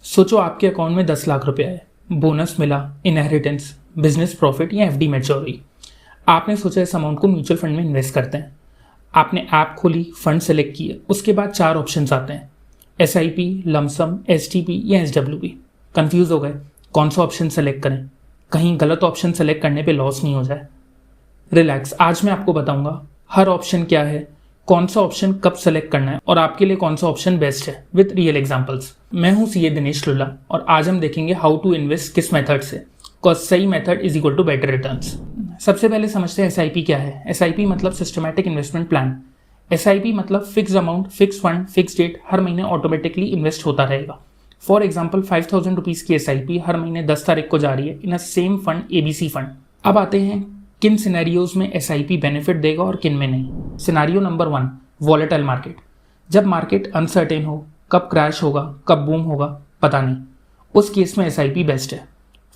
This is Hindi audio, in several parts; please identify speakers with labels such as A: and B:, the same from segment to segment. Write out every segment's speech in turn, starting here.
A: सोचो आपके अकाउंट में 10 लाख रुपए आए, बोनस मिला, इनहेरिटेंस, बिजनेस प्रॉफिट या एफडी मैच्योर हुई। आपने सोचा इस अमाउंट को म्यूचुअल फंड में इन्वेस्ट करते हैं। आपने ऐप खोली, फंड सेलेक्ट किए, उसके बाद 4 ऑप्शंस आते हैं, SIP, लमसम, STP या SWP। कंफ्यूज हो गए कौन सा ऑप्शन सेलेक्ट करें, कहीं गलत ऑप्शन सेलेक्ट करने पे लॉस नहीं हो जाए। रिलैक्स, आज मैं आपको बताऊंगा हर ऑप्शन क्या है, कौन सा ऑप्शन कब सेलेक्ट करना है और आपके लिए कौन सा ऑप्शन बेस्ट है, विद रियल एग्जांपल्स। मैं हूं CA दिनेश लुल्ला और आज हम देखेंगे हाउ टू इन्वेस्ट किस मेथड से, कॉज सही method is equal to better returns. सबसे पहले समझते हैं SIP क्या है। SIP मतलब सिस्टमैटिक इन्वेस्टमेंट प्लान। SIP मतलब fix amount, fix fund, fix date, हर महीने ऑटोमेटिकली इन्वेस्ट होता रहेगा। फॉर एग्जाम्पल 5000 रुपीज़ की SIP हर महीने 10 तारीख को जा रही है in a same fund ABC fund. अब आते हैं किन सिनेरियोज में SIP बेनिफिट देगा और किन में नहीं। Scenario number 1, volatile market. जब मार्केट अनसर्टेन हो, कब क्रैश होगा, कब बूम होगा पता नहीं, उस केस में SIP बेस्ट है।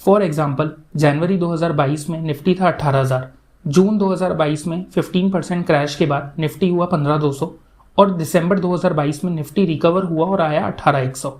A: फॉर एग्जाम्पल जनवरी 2022 में निफ्टी था 18,000, जून 2022 में 15% क्रैश के बाद निफ्टी हुआ 15,200 और दिसंबर 2022 में निफ्टी रिकवर हुआ और आया 18,100।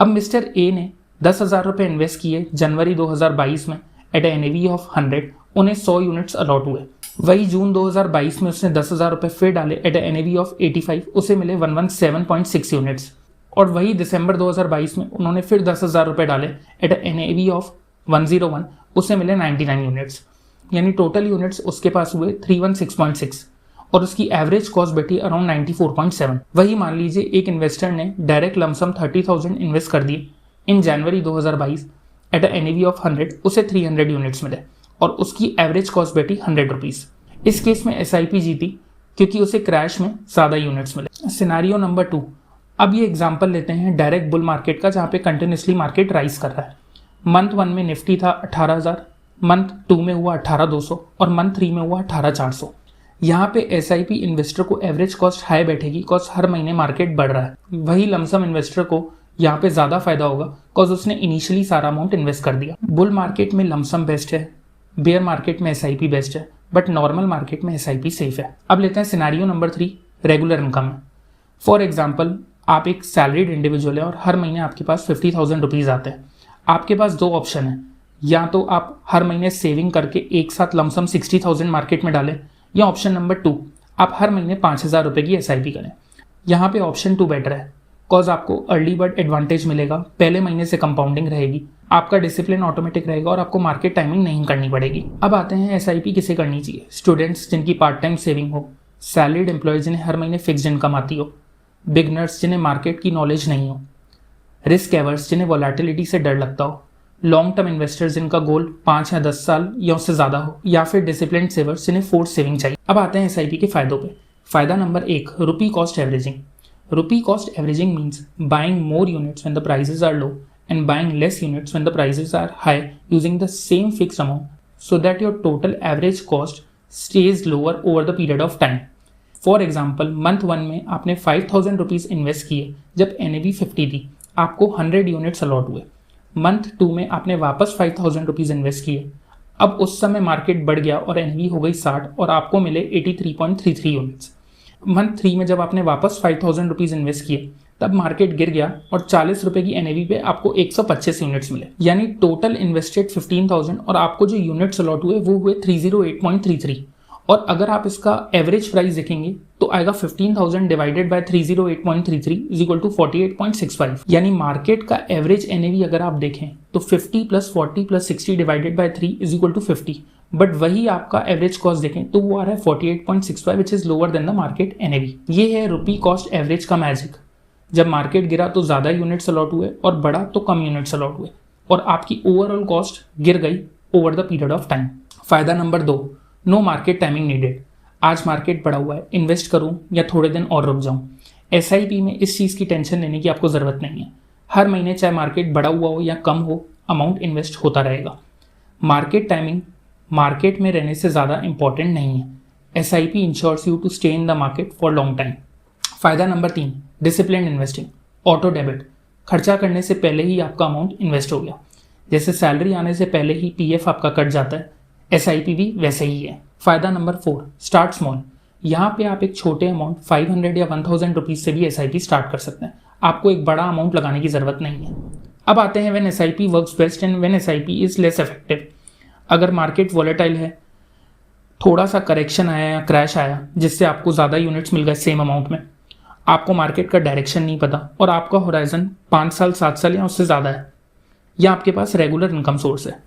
A: अब मिस्टर ए ने 10,000 रुपये इन्वेस्ट किए जनवरी 2022 में एट NAV ऑफ 100, उन्हें 100 यूनिट्स अलॉट हुए। वही जून 2022 में उसने 10,000 रुपये फिर डाले एट NAV ऑफ 85, उसे मिले 117.6 यूनिट्स। और वही दिसंबर 2022 में उन्होंने फिर 10,000 रुपये डाले एट NAV ऑफ 101, उसे मिले 99 यूनिट्स। यानी टोटल यूनिट्स उसके पास हुए 316.6 और उसकी एवरेज कॉस्ट बैठी अराउंड 94.7। वही मान लीजिए एक इन्वेस्टर ने डायरेक्ट लमसम 30,000 इन्वेस्ट कर दिए इन जनवरी 2022 एट NAV ऑफ 100, उसे 300 यूनिट्स मिले और उसकी एवरेज कॉस्ट बैठी 100 रुपीज़। इस केस में SIP जीती क्योंकि उसे क्रैश में ज़्यादा यूनिट्स मिले। सिनारियो नंबर 2, अब ये एग्जाम्पल लेते हैं डायरेक्ट बुल मार्केट का जहाँ पे कंटिन्यूसली मार्केट राइज कर रहा है। मंथ 1 में निफ्टी था 18,000, मंथ 2 में हुआ 18,200 और मंथ 3 में हुआ 18,400। यहाँ पे SIP इन्वेस्टर को एवरेज कॉस्ट हाई बैठेगी कॉज हर महीने मार्केट बढ़ रहा है। वही लमसम इन्वेस्टर को यहाँ पे ज़्यादा फायदा होगा कॉज उसने इनिशियली सारा अमाउंट इन्वेस्ट कर दिया। बुल मार्केट में लमसम बेस्ट है, बेयर मार्केट में SIP बेस्ट है, बट नॉर्मल मार्केट में SIP सेफ है। अब लेते हैं सिनारियो नंबर 3, रेगुलर इनकम है। फॉर एग्जाम्पल आप एक सैलरीड इंडिविजुअल है और हर महीने आपके पास 50,000 रुपीज़ आते हैं। आपके पास 2 ऑप्शन है, या तो आप हर महीने सेविंग करके एक साथ लमसम 60,000 मार्केट में डालें, या ऑप्शन नंबर 2 आप हर महीने 5,000 रुपये की SIP करें। यहाँ पे ऑप्शन 2 बेटर है कॉज आपको अर्ली बर्ड एडवांटेज मिलेगा, पहले महीने से कंपाउंडिंग रहेगी, आपका डिसिप्लिन ऑटोमेटिक रहेगा और आपको मार्केट टाइमिंग नहीं करनी पड़ेगी। अब आते हैं SIP किसे करनी चाहिए। स्टूडेंट्स जिनकी पार्ट टाइम सेविंग हो, सैलरीड एम्प्लॉयज जिन्हें हर महीने फिक्स्ड इनकम आती हो, बिगनर्स जिन्हें मार्केट की नॉलेज नहीं हो, रिस्क एवर्स जिन्हें वॉलेटिलिटी से डर लगता हो, लॉन्ग टर्म इन्वेस्टर्स जिनका गोल 5 या 10 साल या उससे ज़्यादा हो, या फिर डिसिप्लिन सेवर्स जिन्हें फोर्स सेविंग चाहिए। अब आते हैं SIP के फायदों पे। फायदा नंबर 1, rupee cost averaging. Rupee cost averaging means buying more units when the prices are low and buying less units when the prices are high using the same fixed amount so that your total average cost stays lower over the period of time. For example, month 1 में आपने 5,000 रुपीज़ इन्वेस्ट किए जब NAV 50 थी, आपको 100 यूनिट्स अलॉट हुए। मंथ 2 में आपने वापस 5,000 रुपीज़ इन्वेस्ट किए, अब उस समय मार्केट बढ़ गया और NAV हो गई 60 और आपको मिले 83.33 यूनिट्स। मंथ 3 में जब आपने वापस 5,000 रुपीज़ इन्वेस्ट किए तब मार्केट गिर गया और 40 रुपये की NAV पे आपको 125 यूनिट्स मिले। यानी टोटल इन्वेस्टेड 15,000 और आपको जो यूनिट्स अलॉट हुए वो हुए 308.33। और अगर आप इसका एवरेज प्राइस देखेंगे तो आएगा 15,000 divided by 308.33 is equal to 48.65। यानी मार्केट का एवरेज NAV अगर आप देखें तो 50 + 40 + 60 divided by 3 is equal to 50, but वही आपका एवरेज कॉस्ट देखें तो वो आ रहा है 48.65 which is lower than the market NAV। ये है रुपी कॉस्ट एवरेज का मैजिक। जब मार्केट गिरा तो ज़्यादा यूनिट्स अलॉट हुए और बढ़ा तो कम यूनिट्स अलॉट हुए और आपकी ओवरऑल कॉस्ट गिर गई over the period of time. फायदा number 2, no market timing needed. आज मार्केट बढ़ा हुआ है, इन्वेस्ट करूं या थोड़े दिन और रुक जाऊं। SIP में इस चीज़ की टेंशन लेने की आपको ज़रूरत नहीं है। हर महीने चाहे मार्केट बढ़ा हुआ हो या कम हो, अमाउंट इन्वेस्ट होता रहेगा। मार्केट टाइमिंग मार्केट में रहने से ज़्यादा इंपॉर्टेंट नहीं है। SIP ensures you to stay in the market for long time. फायदा number 3, discipline investing. Auto debit, खर्चा करने से पहले ही आपका अमाउंट इन्वेस्ट हो गया। जैसे सैलरी आने से पहले ही PF आपका कट जाता है, SIP भी वैसे ही है। फायदा नंबर 4, स्टार्ट स्मॉल। यहाँ पे आप एक छोटे अमाउंट 500 या 1,000 रुपीज़ से भी SIP स्टार्ट कर सकते हैं। आपको एक बड़ा अमाउंट लगाने की ज़रूरत नहीं है। अब आते हैं when SIP works best and when SIP is less effective. अगर मार्केट वॉलेटाइल है, थोड़ा सा करेक्शन आया या क्रैश आया जिससे आपको ज़्यादा यूनिट्स मिल गए सेम अमाउंट में, आपको मार्केट का डायरेक्शन नहीं पता और आपका होराइजन 5 साल 7 साल या उससे ज़्यादा है, या आपके पास रेगुलर इनकम सोर्स है,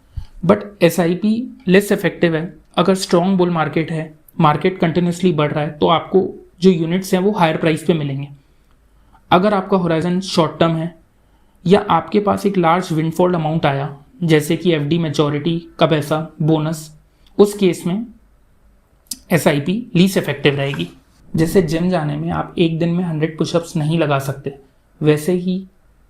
A: बट एसआईपी लेस इफेक्टिव है। अगर स्ट्रॉन्ग बुल मार्केट है, मार्केट कंटिन्यूसली बढ़ रहा है, तो आपको जो यूनिट्स हैं वो हायर प्राइस पे मिलेंगे। अगर आपका होराइजन शॉर्ट टर्म है या आपके पास एक लार्ज विंडफॉल अमाउंट आया जैसे कि एफडी मैच्योरिटी का पैसा, बोनस, उस केस में एसआईपी लीस्ट इफेक्टिव रहेगी। जैसे जिम जाने में आप एक दिन में 100 पुशअप्स नहीं लगा सकते, वैसे ही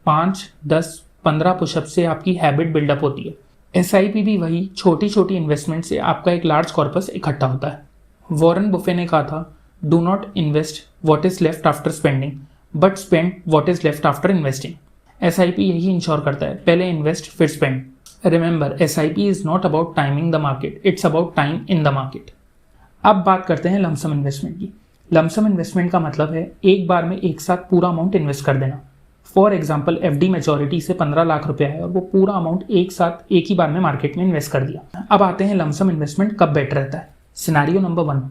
A: 5, 10, 15 पुशअप से आपकी हैबिट बिल्डअप होती है। एसआईपी भी वही छोटी छोटी इन्वेस्टमेंट से आपका एक लार्ज कॉर्पस इकट्ठा होता है। वॉरेन बुफे ने कहा था, do not invest what is left after spending but spend what is left after investing. SIP यही इंश्योर करता है, पहले इन्वेस्ट फिर spend. Remember, SIP is not about timing the market, it's about time in the market. अब बात करते हैं लमसम इन्वेस्टमेंट की। लमसम इन्वेस्टमेंट का मतलब है एक बार में एक साथ पूरा अमाउंट इन्वेस्ट कर देना। फॉर एग्जाम्पल, एफडी मैच्योरिटी से 15 लाख रुपया है और वो पूरा अमाउंट एक साथ एक ही बार में मार्केट में इन्वेस्ट कर दिया। अब आते हैं लमसम इन्वेस्टमेंट कब बेटर रहता है। सिनेरियो नंबर 1,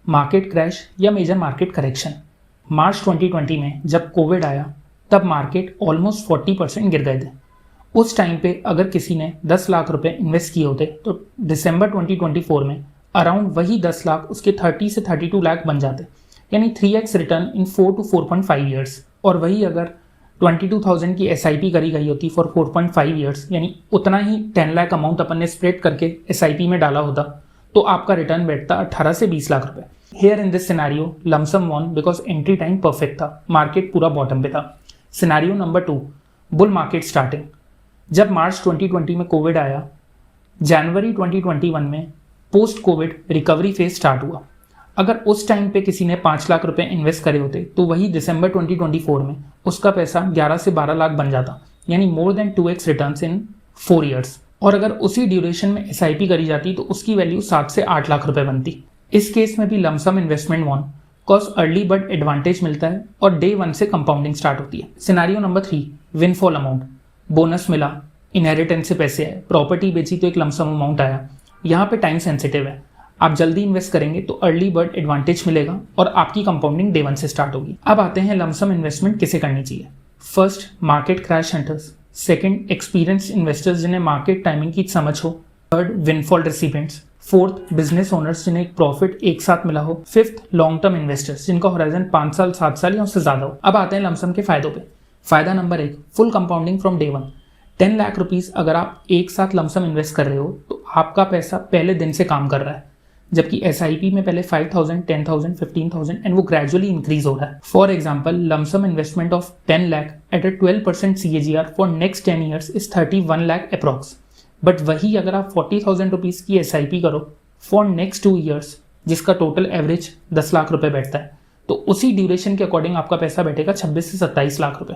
A: मार्केट क्रैश या मेजर मार्केट करेक्शन। मार्च 2020 में जब कोविड आया तब मार्केट ऑलमोस्ट 40% गिर गए थे। उस टाइम पे अगर किसी ने 10 लाख रुपए इन्वेस्ट किए होते तो दिसंबर 2024 में अराउंड वही 10 लाख उसके 30 से 32 लाख बन जाते, यानी 3x return in 4 to 4.5 years. और वही अगर 22,000 की एसआईपी करी गई होती फॉर 4.5 ईयर्स, यानी उतना ही 10 लाख अमाउंट अपन ने स्प्रेड करके एसआईपी में डाला होता, तो आपका रिटर्न बैठता 18 से 20 लाख रुपए। Here in this scenario lumpsum won because entry time perfect था, मार्केट पूरा बॉटम पे था। Scenario number 2, bull market starting. जब मार्च 2020 में कोविड आया, जनवरी 2021 में post covid recovery phase start हुआ। अगर उस टाइम पे किसी ने 5 लाख रुपए इन्वेस्ट करे होते तो वही दिसंबर 2024 में उसका पैसा 11 से 12 लाख बन जाता, यानी more than 2x returns in 4 years. और अगर उसी ड्यूरेशन में एसआईपी करी जाती तो उसकी वैल्यू 7 से 8 लाख रुपए बनती। इस केस में भी lumpsum investment won cause early bird advantage मिलता है और डे 1 से कंपाउंडिंग स्टार्ट होती है। Scenario number 3, windfall amount. Bonus मिला, इनहेरिटेंस से पैसे आए, प्रॉपर्टी बेची तो एक लमसम अमाउंट आया। यहाँ पे टाइम सेंसिटिव है, आप जल्दी इन्वेस्ट करेंगे तो अर्ली बर्ड एडवांटेज मिलेगा और आपकी कंपाउंडिंग डे 1 से स्टार्ट होगी। अब आते हैं लमसम इन्वेस्टमेंट किसे करनी चाहिए। First, market crash hunters. Second, experienced investors जिन्हें मार्केट टाइमिंग की समझ हो। Third, windfall recipients. Fourth, business owners जिन्हें एक प्रॉफिट एक साथ मिला हो। फिफ्थ, लॉन्ग टर्म इन्वेस्टर्स जिनका होराइजन 5 साल 7 साल या उससे ज्यादा हो। अब आते हैं लमसम के फायदों पे। फायदा नंबर 1, full compounding from day 1। 10 lakh rupees अगर आप एक साथ लमसम इन्वेस्ट कर रहे हो तो आपका पैसा पहले दिन से काम कर रहा है, जबकि एसआईपी में पहले 5,000, 10,000, 15,000 एंड वो ग्रेजुअली इंक्रीज हो रहा है। For example, lump sum investment of 10 lakh at a 12% CAGR for next 10 years is 31 lakh approx. But वही अगर आप 40,000 रुपीज़ की एसआईपी करो फॉर नेक्स्ट 2 ईयर्स, जिसका टोटल एवरेज 10 लाख रुपए बैठता है, तो उसी ड्यूरेशन के अकॉर्डिंग आपका पैसा बैठेगा 26 से 27 लाख रुपए।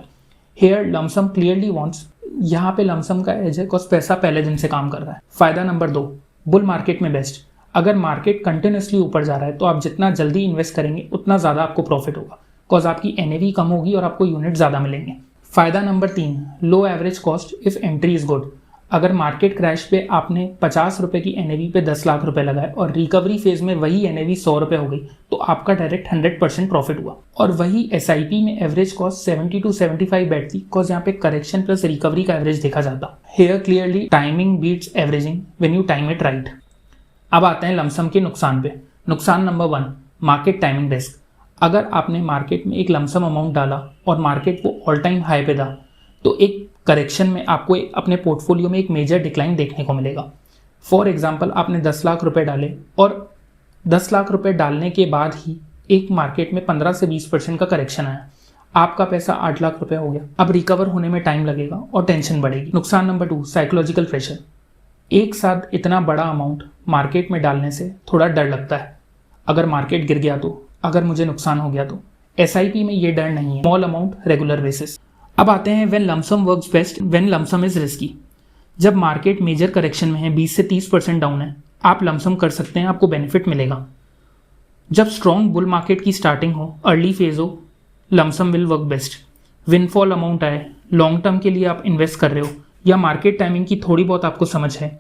A: हेयर लमसम क्लियरली वॉन्ट्स, यहाँ पे लमसम का एज है बिकॉज पैसा पहले दिन से काम कर रहा है। फायदा नंबर 2, बुल मार्केट में बेस्ट। अगर मार्केट कंटिन्यूसली ऊपर जा रहा है तो आप जितना जल्दी इन्वेस्ट करेंगे उतना ज़्यादा आपको प्रॉफिट होगा, बिकॉज आपकी एनएवी कम होगी और आपको यूनिट ज़्यादा मिलेंगे। फायदा number 3, low average cost if entry is good. अगर मार्केट क्रैश पे आपने 50 रुपए की एनएवी पे 10 लाख रुपए लगाए और रिकवरी फेज में वही एनएवी 100 रुपए हो गई तो आपका डायरेक्ट 100% प्रॉफिट हुआ। और वही एसआईपी में एवरेज कॉस्ट 70 to 75 बैठती, बिकॉज यहाँ पे करेक्शन प्लस रिकवरी का एवरेज देखा जाता। Here clearly timing beats averaging when you time it right. अब आते हैं लमसम के नुकसान पे। नुकसान नंबर 1, मार्केट टाइमिंग रिस्क। अगर आपने मार्केट में एक लमसम अमाउंट डाला और मार्केट वो ऑल टाइम हाई पे था तो एक करेक्शन में आपको अपने पोर्टफोलियो में एक मेजर डिक्लाइन देखने को मिलेगा। फॉर एग्जांपल, आपने 10 लाख रुपए डाले और 10 लाख रुपए डालने के बाद ही एक मार्केट में 15 से 20% का करेक्शन आया, आपका पैसा 8 लाख रुपए हो गया। अब रिकवर होने में टाइम लगेगा और टेंशन बढ़ेगी। नुकसान नंबर 2, साइकोलॉजिकल प्रेशर। एक साथ इतना बड़ा अमाउंट मार्केट में डालने से थोड़ा डर लगता है, अगर मार्केट गिर गया तो, अगर मुझे नुकसान हो गया तो। एसआईपी में ये डर नहीं है, स्मॉल अमाउंट रेगुलर बेसिस। अब आते हैं when lump sum works best when lump sum is risky. जब मार्केट मेजर करेक्शन में है, 20 से 30% डाउन है, आप लमसम कर सकते हैं, आपको बेनिफिट मिलेगा। जब स्ट्रॉन्ग बुल मार्केट की स्टार्टिंग हो, अर्ली फेज हो, lump sum will work best. Windfall amount आए, लॉन्ग टर्म के लिए आप इन्वेस्ट कर रहे हो, या मार्केट टाइमिंग की थोड़ी बहुत आपको समझ है,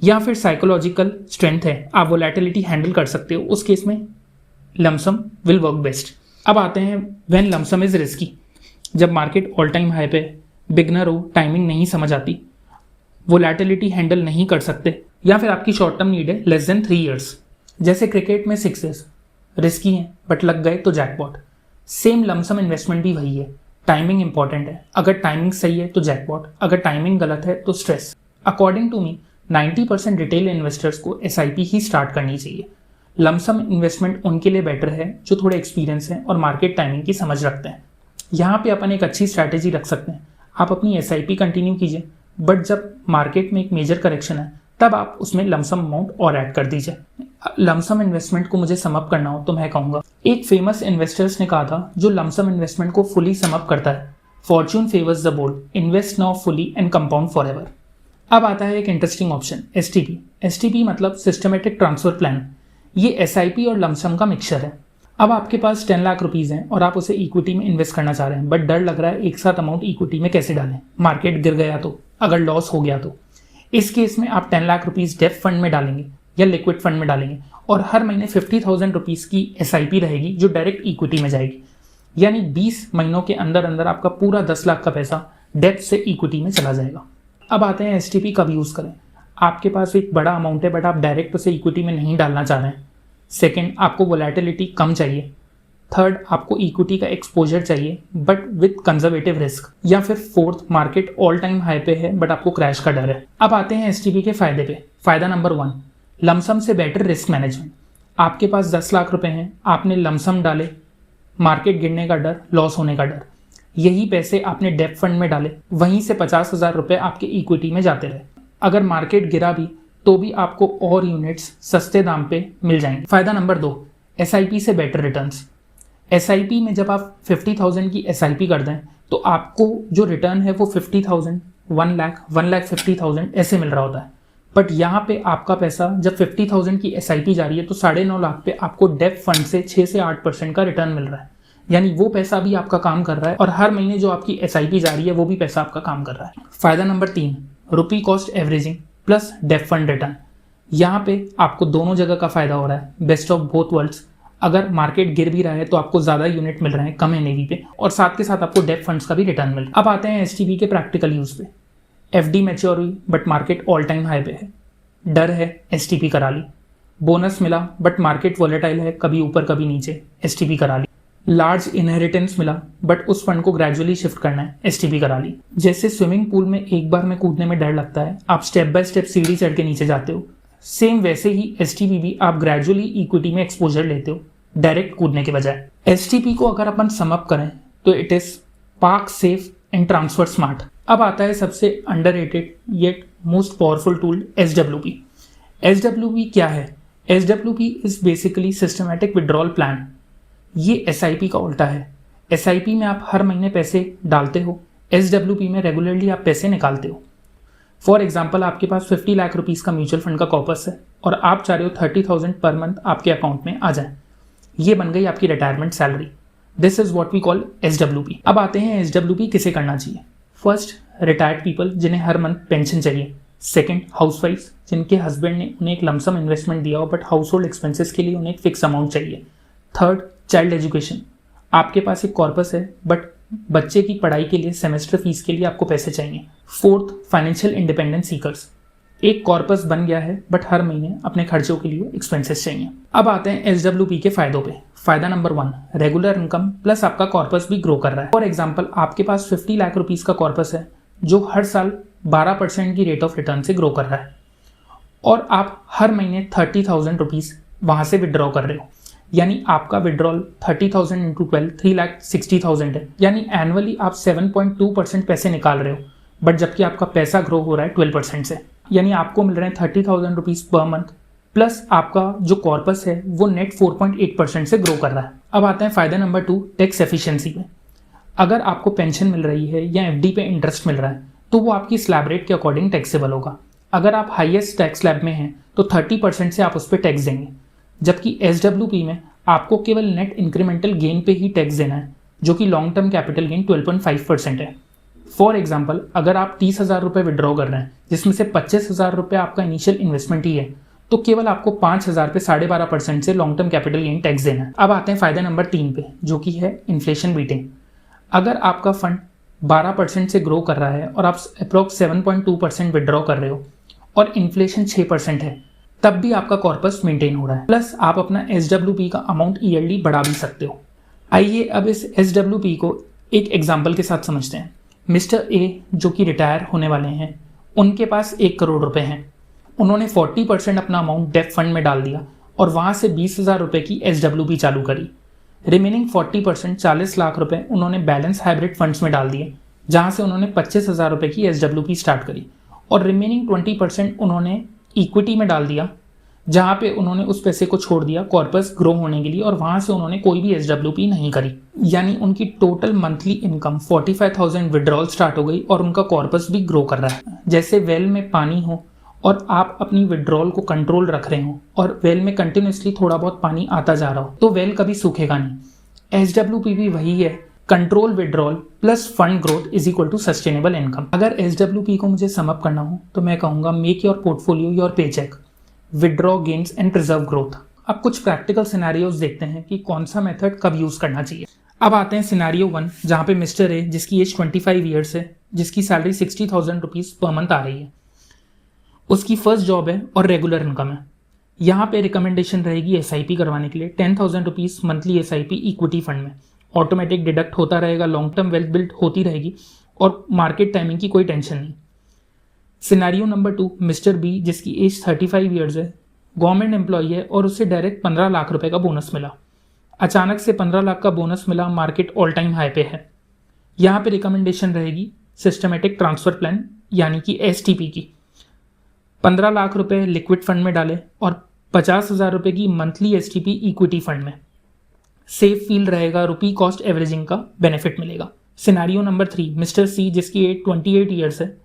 A: या फिर साइकोलॉजिकल स्ट्रेंथ है, आप वोलेटिलिटी हैंडल कर सकते हो, उस केस में लमसम विल वर्क बेस्ट। अब आते हैं व्हेन लमसम इज रिस्की। जब मार्केट ऑल टाइम हाई पे, बिगनर हो, टाइमिंग नहीं समझ आती, वोलेटिलिटी हैंडल नहीं कर सकते, या फिर आपकी शॉर्ट टर्म नीड है लेस देन 3 ईयर्स। जैसे क्रिकेट में 6 ईयर्स रिस्की हैं बट लग गए तो जैकपॉट। सेम लमसम इन्वेस्टमेंट भी वही है, टाइमिंग इंपॉर्टेंट है। अगर टाइमिंग सही है तो जैकपॉट, अगर टाइमिंग गलत है तो stress. According to me 90% retail investors को SIP ही स्टार्ट करनी चाहिए। लमसम इन्वेस्टमेंट उनके लिए बेटर है जो थोड़े एक्सपीरियंस हैं और मार्केट टाइमिंग की समझ रखते हैं। यहाँ पे अपन एक अच्छी स्ट्रैटेजी रख सकते हैं, आप अपनी SIP कंटिन्यू कीजिए, बट जब मार्केट में एक मेजर करेक्शन है तब आप उसमें लमसम अमाउंट और ऐड कर दीजिए। लमसम इन्वेस्टमेंट को मुझे समअप करना हो तो मैं कहूँगा, एक फेमस इन्वेस्टर्स ने कहा था जो लमसम इन्वेस्टमेंट को फुली समअप करता है, fortune favours the bold, invest now fully and compound forever. अब आता है एक इंटरेस्टिंग ऑप्शन, STP। STP मतलब सिस्टमेटिक ट्रांसफर प्लान। ये SIP और लमसम का मिक्सचर है। अब आपके पास 10 लाख रुपीज़ हैं और आप उसे इक्विटी में इन्वेस्ट करना चाह रहे हैं, बट डर लग रहा है एक साथ अमाउंट इक्विटी में कैसे डालें, मार्केट गिर गया तो, अगर लॉस हो गया तो। इस केस में आप 10 लाख रुपीज़ डेब्ट फंड में डालेंगे या लिक्विड फंड में डालेंगे, और हर महीने 50,000 रुपीज़ की SIP रहेगी जो डायरेक्ट इक्विटी में जाएगी। यानी 20 महीनों के अंदर अंदर आपका पूरा 10 लाख का पैसा डेब्ट से इक्विटी में चला जाएगा। अब आते हैं STP कब यूज़ करें। आपके पास एक बड़ा अमाउंट है बट आप डायरेक्ट उसे इक्विटी में नहीं डालना चाह रहे हैं। सेकेंड, आपको वोलेटिलिटी कम चाहिए। थर्ड, आपको इक्विटी का एक्सपोजर चाहिए बट विद कंजर्वेटिव रिस्क। या फिर fourth, market all time high पे है बट आपको क्रैश का डर है। अब आते हैं STP के फायदे पे। फायदा नंबर 1, लमसम से बेटर रिस्क मैनेजमेंट। आपके पास 10 लाख रुपए हैं, आपने लमसम डाले, मार्केट गिरने का डर, लॉस होने का डर, यही पैसे आपने डेब्ट फंड में डाले, वहीं से 50,000 रुपए आपके इक्विटी में जाते रहे। अगर मार्केट गिरा भी तो भी आपको और यूनिट्स सस्ते दाम पे मिल जाएंगे। फायदा नंबर 2, SIP से बेटर रिटर्न्स। SIP में जब आप 50,000 की SIP कर दें तो आपको जो रिटर्न है वो 50,000, 1 लाख, 1,50,000 ऐसे मिल रहा होता है। बट यहाँ पे आपका पैसा जब 50,000 की SIP जा रही है तो 9.5 लाख पे आपको डेब्ट फंड से 6 से 8% का रिटर्न मिल रहा है। यानी वो पैसा भी आपका काम कर रहा है और हर महीने जो आपकी SIP जा रही है वो भी पैसा आपका काम कर रहा है। फायदा नंबर 3, रुपी कॉस्ट एवरेजिंग प्लस डेब्ट फंड रिटर्न। यहाँ पे आपको दोनों जगह का फायदा हो रहा है, बेस्ट ऑफ बोथ वर्ल्ड्स। अगर मार्केट गिर भी रहा है तो आपको ज़्यादा यूनिट मिल रहे हैं कम NAV पे, और साथ के साथ आपको डेब्ट फंड्स का भी रिटर्न मिल रहा है। अब आते हैं STP के प्रैक्टिकल यूज़ पे। FD मैच्योर हुई but market all time high पे है, डर है, STP करा ली। बोनस मिला बट मार्केट वॉलेटाइल है, कभी ऊपर कभी नीचे, STP करा ली। लार्ज इनहेरिटेंस मिला बट उस फंड को ग्रेजुअली शिफ्ट करना है, STP करा ली। जैसे स्विमिंग पूल में एक बार में कूदने में डर लगता है, आप स्टेप बाय स्टेप सीढ़ी चढ़ के नीचे जाते हो, सेम वैसे ही STP भी आप ग्रेजुअली इक्विटी में एक्सपोजर लेते हो डायरेक्ट कूदने के बजाय। STP को अगर अपन समअप करें तो it is park safe and transfer smart. अब आता है सबसे underrated yet most powerful tool, SWP। SWP क्या है? SWP is basically systematic withdrawal plan. ये SIP का उल्टा है। SIP में आप हर महीने पैसे डालते हो, SWP में रेगुलरली आप पैसे निकालते हो। फॉर एग्जाम्पल, आपके पास 50 लाख रुपीज़ का म्यूचुअल फंड का कॉर्पस है और आप चाह रहे हो 30,000 पर मंथ आपके अकाउंट में आ जाए। ये बन गई आपकी retirement salary. This is what we call SWP। अब आते हैं SWP किसे करना चाहिए। फर्स्ट, रिटायर्ड पीपल जिन्हें हर मंथ पेंशन चाहिए। सेकंड, हाउसवाइफ्स जिनके हस्बैंड ने उन्हें एक लमसम इन्वेस्टमेंट दिया हो बट हाउस होल्ड एक्सपेंसेस के लिए उन्हें एक फिक्स अमाउंट चाहिए। Third, child education. आपके पास एक कॉर्पस है बट बच्चे की पढ़ाई के लिए, सेमेस्टर फीस के लिए आपको पैसे चाहिए। Fourth, financial independence seekers. एक कॉर्पस बन गया है बट हर महीने अपने खर्चों के लिए एक्सपेंसेस चाहिए। अब आते हैं SWP के फायदों पे। फायदा नंबर 1, रेगुलर इनकम प्लस आपका कॉर्पस भी ग्रो कर रहा है। फॉर एग्जाम्पल, आपके पास 50 लाख रुपीज़ का कॉर्पस है जो हर साल 12% की रेट ऑफ रिटर्न से ग्रो कर रहा है और आप हर महीने 30,000 रुपीज़ वहाँ से विड्रॉ कर रहे हो। यानी आपका विड्रॉल 30,000 इंटू 12, 3,60,000 है। यानी एनुअली आप 7.2% पैसे निकाल रहे हो, बट जबकि आपका पैसा ग्रो हो रहा है 12% से। यानी आपको मिल रहे हैं 30,000 रुपीज़ पर मंथ, प्लस आपका जो कॉर्पस है वो नेट 4.8% से ग्रो कर रहा है। अब आते हैं फायदा नंबर 2, टैक्स एफिशिएंसी पे। अगर आपको पेंशन मिल रही है या FD पे इंटरेस्ट मिल रहा है तो वो आपकी स्लैब रेट के अकॉर्डिंग टैक्सेबल होगा। अगर आप हाईएस्ट टैक्स स्लैब में हैं तो 30% से आप उस पर टैक्स देंगे, जबकि SWP में आपको केवल नेट इंक्रीमेंटल गेन पे ही टैक्स देना है, जो कि लॉन्ग टर्म कैपिटल गेन 12.5% है। फॉर एग्जाम्पल, अगर आप 30,000 रुपये विड्रॉ कर रहे हैं जिसमें से 25,000 रुपये आपका इनिशियल इन्वेस्टमेंट ही है, तो केवल आपको 5,000 पे 12.5% से long term capital gain tax देना है। अब आते हैं फायदा नंबर 3 पे, जो कि है इन्फ्लेशन बीटिंग। अगर आपका फंड 12% से ग्रो कर रहा है और आप अप्रॉक्स 7.2% विड्रॉ कर रहे हो और इन्फ्लेशन 6% है, तब भी आपका कॉर्पस मेंटेन हो रहा है। प्लस आप अपना SWP का अमाउंट ईयरली बढ़ा भी सकते हो। आइए अब इस SWP को एक एग्जाम्पल के साथ समझते हैं। मिस्टर ए जो कि रिटायर होने वाले हैं, उनके पास 1 करोड़ रुपए हैं। उन्होंने 40% अपना अमाउंट डेफ फंड में डाल दिया और वहाँ से 20,000 रुपये की SWP चालू करी। रिमेनिंग 40% 40 लाख रुपए उन्होंने बैलेंस हाइब्रिड फंड्स में डाल दिए, जहाँ से उन्होंने 25,000 रुपये की SWP स्टार्ट करी। और रिमेनिंग 20% उन्होंने इक्विटी में डाल दिया, जहाँ पे उन्होंने उस पैसे को छोड़ दिया कॉर्पस ग्रो होने के लिए, और वहाँ से उन्होंने कोई भी SWP नहीं करी। यानी उनकी total monthly income 45,000 withdrawal start हो गई और उनका कॉर्पस भी ग्रो कर रहा है। जैसे वेल में पानी हो और आप अपनी विड्रॉल को कंट्रोल रख रहे हो और वेल में कंटिन्यूसली थोड़ा बहुत पानी आता जा रहा हो, तो वेल कभी सूखेगा नहीं। SWP भी वही है, control withdrawal plus fund growth is equal to sustainable income. अगर SWP को मुझे समअप करना हो तो मैं कहूँगा make your portfolio your paycheck, withdraw gains and preserve growth. अब कुछ प्रैक्टिकल सिनेरियोज देखते हैं कि कौन सा मेथड कब यूज करना चाहिए। अब आते हैं सिनेरियो 1, जहाँ पे मिस्टर ए जिसकी एज 25 ईयर्स है, जिसकी सैलरी 60,000 रुपीज़ पर मंथ आ रही है, उसकी फर्स्ट जॉब है और रेगुलर इनकम है। यहाँ पे रिकमेंडेशन रहेगी SIP करवाने के लिए 10,000 rupees monthly SIP equity fund में। ऑटोमेटिक डिडक्ट होता रहेगा, लॉन्ग टर्म वेल्थ बिल्ड होती रहेगी और मार्केट टाइमिंग की कोई टेंशन नहीं। सिनेरियो नंबर 2, मिस्टर बी जिसकी एज 35 ईयर्स है, गवर्नमेंट एम्प्लॉई है और उससे डायरेक्ट 15 लाख रुपए का बोनस मिला। अचानक से 15 लाख का बोनस मिला, मार्केट ऑल टाइम हाई पे है। यहाँ पे रिकमेंडेशन रहेगी सिस्टमेटिक ट्रांसफर प्लान यानी कि STP की। 15 लाख रुपए लिक्विड फंड में डाले और 50,000 रुपये की मंथली STP इक्विटी फंड में। सेफ फील रहेगा, रुपी कॉस्ट एवरेजिंग का बेनिफिट मिलेगा। सिनेरियो नंबर 3, मिस्टर सी जिसकी एज 28 ईयर्स है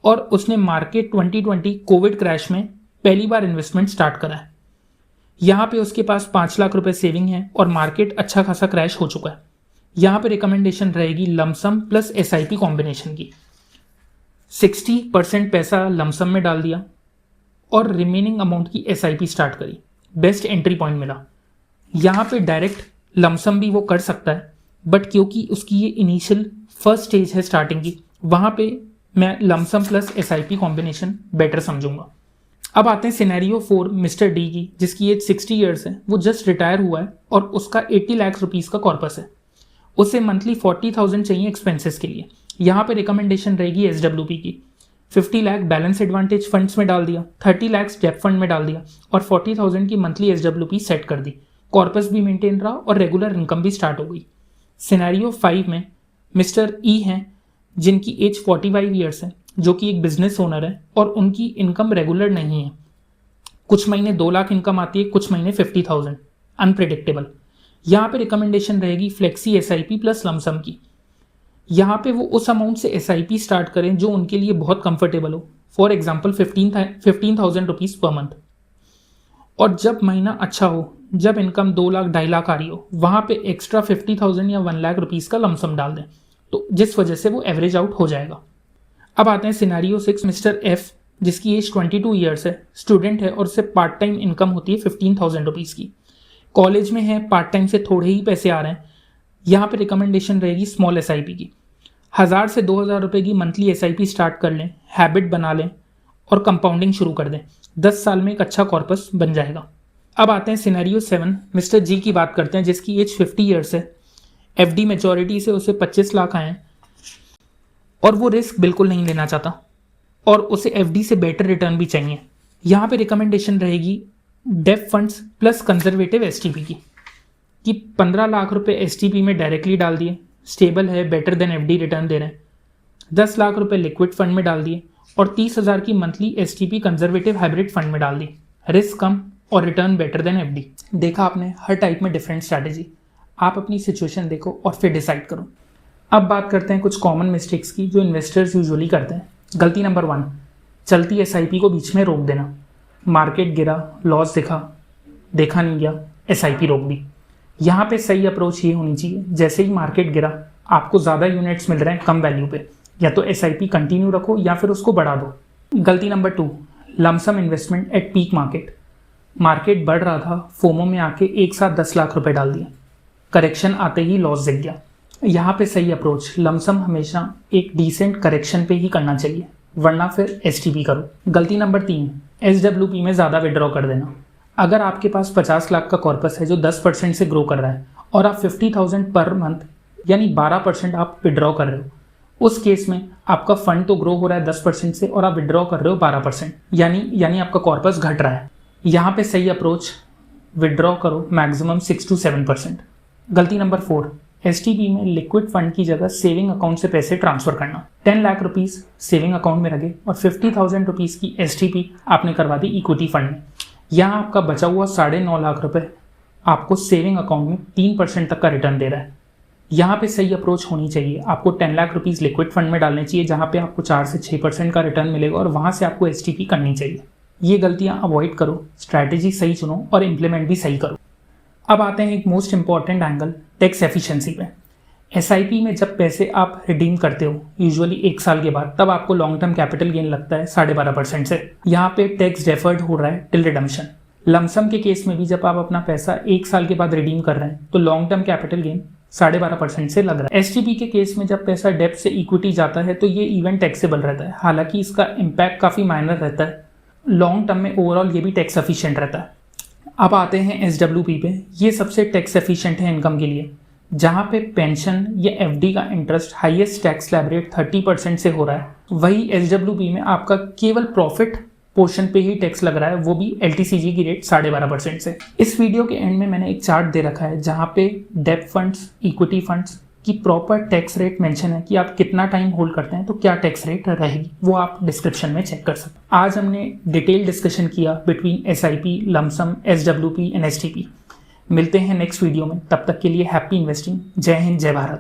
A: और उसने मार्केट 2020 कोविड क्रैश में पहली बार इन्वेस्टमेंट स्टार्ट करा है। यहाँ पे उसके पास 5 लाख रुपए सेविंग है और मार्केट अच्छा खासा क्रैश हो चुका है। यहाँ पे रिकमेंडेशन रहेगी लमसम प्लस SIP कॉम्बिनेशन की। 60% पैसा लमसम में डाल दिया और रिमेनिंग अमाउंट की SIP स्टार्ट करी। बेस्ट एंट्री पॉइंट मिला। यहाँ पे डायरेक्ट लमसम भी वो कर सकता है, बट क्योंकि उसकी ये इनिशियल फर्स्ट स्टेज है स्टार्टिंग की, वहाँ पे मैं lump sum plus SIP combination better समझूंगा। अब आते हैं सिनेरियो 4, मिस्टर डी की जिसकी एज 60 ईयर्स है। वो जस्ट रिटायर हुआ है और उसका 80 लाख रुपीज़ का कॉर्पस है। उसे मंथली 40,000 चाहिए एक्सपेंसेस के लिए। यहाँ पे रिकमेंडेशन रहेगी SWP की। 50 लाख बैलेंस एडवांटेज फंड्स में डाल दिया, 30 लाख डेब्ट फंड में डाल दिया और 40,000 की मंथली SWP सेट कर दी। कॉर्पस भी मेंटेन रहा और रेगुलर इनकम भी स्टार्ट हो गई। सिनेरियो 5 में मिस्टर ई हैं जिनकी एज 45 ईयर्स है, जो कि एक बिजनेस ओनर है और उनकी इनकम रेगुलर नहीं है। कुछ महीने 2 लाख इनकम आती है, कुछ महीने 50,000, अनप्रिडिक्टेबल। यहाँ पे रिकमेंडेशन रहेगी फ्लेक्सी SIP प्लस लमसम की। यहाँ पे वो उस अमाउंट से SIP स्टार्ट करें जो उनके लिए बहुत कंफर्टेबल हो। For example 15,000 rupees per month. और जब महीना अच्छा हो, जब इनकम 2 लाख 2.5 लाख आ रही हो, वहाँ पे एक्स्ट्रा 50,000 या 1 लाख रुपीज़ का लमसम डाल दें, तो जिस वजह से वो एवरेज आउट हो जाएगा। अब आते हैं सिनेरियो 6, मिस्टर एफ जिसकी एज 22 ईयर्स है, स्टूडेंट है और उससे पार्ट टाइम इनकम होती है 15,000 रुपीज़ की। कॉलेज में है, पार्ट टाइम से थोड़े ही पैसे आ रहे हैं। यहाँ पे रिकमेंडेशन रहेगी स्मॉल SIP की। 1,000 से 2,000 रुपये की मंथली SIP स्टार्ट कर लें, हैबिट बना लें और कंपाउंडिंग शुरू कर दें। 10 साल में एक अच्छा कॉर्पस बन जाएगा। अब आते हैं सिनेरियो 7, मिस्टर जी की बात करते हैं जिसकी एज 50 ईयर्स है। FD मैच्योरिटी से उसे 25 लाख आए हैं और वो रिस्क बिल्कुल नहीं लेना चाहता और उसे FD से बेटर रिटर्न भी चाहिए। यहाँ पे रिकमेंडेशन रहेगी डेब्ट फंड्स प्लस कंजर्वेटिव STP की, कि 15 लाख रुपए STP में डायरेक्टली डाल दिए, स्टेबल है, बेटर देन FD रिटर्न दे रहे हैं। 10 लाख रुपए लिक्विड फंड में डाल दिए और 30,000 की monthly STP conservative hybrid fund में डाल दी। रिस्क कम और रिटर्न बेटर देन FD। देखा आपने, हर टाइप में डिफरेंट स्ट्रैटेजी। आप अपनी सिचुएशन देखो और फिर डिसाइड करो। अब बात करते हैं कुछ कॉमन मिस्टेक्स की जो इन्वेस्टर्स यूजुअली करते हैं। गलती नंबर 1, चलती SIP को बीच में रोक देना। मार्केट गिरा, लॉस देखा नहीं गया, SIP रोक दी। यहाँ पे सही अप्रोच ये होनी चाहिए, जैसे ही मार्केट गिरा आपको ज़्यादा यूनिट्स मिल रहे हैं कम वैल्यू पे, या तो SIP कंटिन्यू रखो या फिर उसको बढ़ा दो। गलती number 2, lump sum investment at peak market. Market बढ़ रहा था, फोमो में आके एक साथ 10 लाख रुपए डाल दिए, करेक्शन आते ही लॉस दिख गया। यहाँ पे सही अप्रोच, लमसम हमेशा एक डिसेंट करेक्शन पे ही करना चाहिए, वरना फिर STP करो। गलती नंबर 3, SWP में ज़्यादा विड्रॉ कर देना। अगर आपके पास 50 लाख का कॉर्पस है जो 10% से ग्रो कर रहा है और आप 50,000 पर मंथ यानी 12% आप विड्रॉ कर रहे हो, उस केस में आपका फंड तो ग्रो हो रहा है 10% से और आप विड्रॉ कर रहे हो 12%, यानी आपका कॉर्पस घट रहा है। यहाँ पे सही अप्रोच, विड्रॉ करो मैक्सिमम 6 to 7%। गलती नंबर 4, STP में लिक्विड फंड की जगह सेविंग अकाउंट से पैसे ट्रांसफर करना। 10 लाख रुपीज़ सेविंग अकाउंट में रखे और 50,000 रुपीज़ की STP आपने करवा दी इक्विटी फंड में। यहाँ आपका बचा हुआ 9.5 लाख रुपए आपको सेविंग अकाउंट में 3% तक का रिटर्न दे रहा है। यहाँ पे सही अप्रोच होनी चाहिए, आपको 10 लाख रुपीज़ लिक्विड फंड में डालने चाहिए जहाँ पे आपको 4 से 6% का रिटर्न मिलेगा और वहाँ से आपको STP करनी चाहिए। ये गलतियाँ अवॉइड करो, स्ट्रैटेजी सही चुनो और इम्प्लीमेंट भी सही करो। अब आते हैं एक most important angle, tax efficiency पे। SIP में जब पैसे आप रिडीम करते हो यूजुअली 1 साल के बाद, तब आपको लॉन्ग टर्म कैपिटल गेन लगता है 12.5% से। यहाँ पे टैक्स डेफर्ड हो रहा है टिल रिडम्पशन। लमसम के केस में भी जब आप अपना पैसा 1 साल के बाद रिडीम कर रहे हैं तो लॉन्ग टर्म कैपिटल गेन 12.5% से लग रहा है। STP के केस में जब पैसा डेब्ट से इक्विटी जाता है तो ये इवन टैक्सेबल रहता है, हालांकि इसका इम्पैक्ट काफ़ी माइनर रहता है। लॉन्ग टर्म में ओवरऑल ये भी टैक्स एफिशिएंट रहता है। अब आते हैं SWP पे। ये सबसे टैक्स एफिशिएंट है इनकम के लिए, जहाँ पे पेंशन या FD का interest highest tax slab rate 30% से हो रहा है। वही SWP में आपका केवल प्रॉफिट पोर्शन पे ही टैक्स लग रहा है, वो भी LTCG की रेट 12.5% से। इस वीडियो के एंड में मैंने एक चार्ट दे रखा है जहाँ पे डेब्ट फंड्स, इक्विटी फंड्स की प्रॉपर टैक्स रेट मेंशन है कि आप कितना टाइम होल्ड करते हैं तो क्या टैक्स रेट रहेगी, वो आप डिस्क्रिप्शन में चेक कर सकते हैं। आज हमने डिटेल डिस्कशन किया between SIP, lump sum, SWP and STP। मिलते हैं नेक्स्ट वीडियो में, तब तक के लिए हैप्पी इन्वेस्टिंग। जय हिंद, जय भारत।